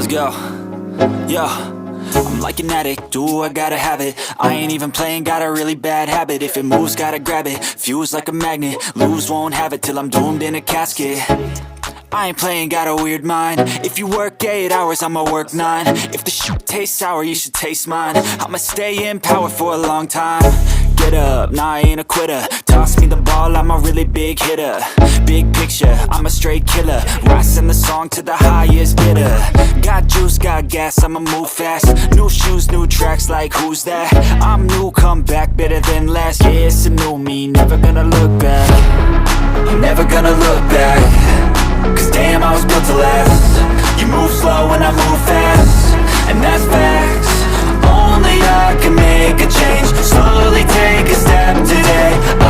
Let's go. Yo, I'm like an addict, do I gotta have it. I ain't even playing, got a really bad habit. If it moves, gotta grab it, fuse like a magnet. Lose, won't have it till I'm doomed in a casket. I ain't playing, got a weird mind. If you work 8 hours, I'ma work 9. If the shit tastes sour, you should taste mine. I'ma stay in power for a long time. Get up, nah, I ain't a quitter. Toss me the ball, I'm a really big hitter. Big picture, I'm a straight killer. Rising the song to the highest bidder. Got juice, got gas, I'ma move fast. New shoes, new tracks, like who's that? I'm new, come back, better than last. Yeah, it's a new me, never gonna look back. I'm never gonna look back. Cause damn, I was built to last. You move slow and I move fast, and that's facts. Only I can make a change. Slowly take a step today.